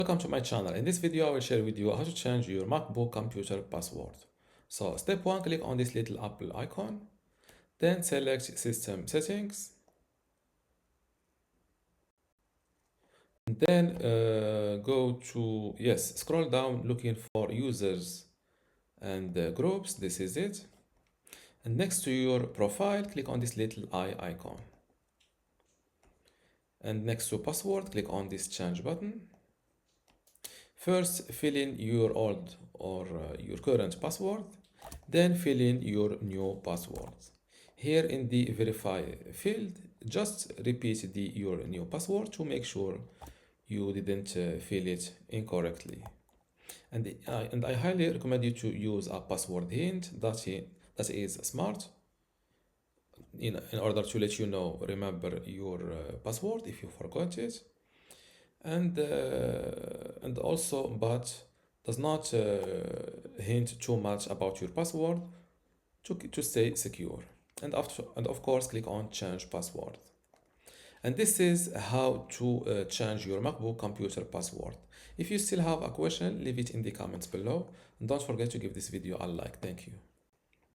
Welcome to my channel. In this video, I will share with you how to change your MacBook computer password. So step 1, click on this little Apple icon, then select System Settings, and then scroll down looking for Users and Groups. This is it. And next to your profile, click on this little eye icon. And next to password, click on this Change button. First, fill in your old or your current password, then fill in your new password. Here in the verify field, just repeat your new password to make sure you didn't fill it incorrectly. And I highly recommend you to use a password hint that is smart in order to let you know, remember your password if you forgot it. And also, but does not hint too much about your password to stay secure. And of course, click on Change Password. And this is how to change your MacBook computer password. If you still have a question, leave it in the comments below. And don't forget to give this video a like. Thank you.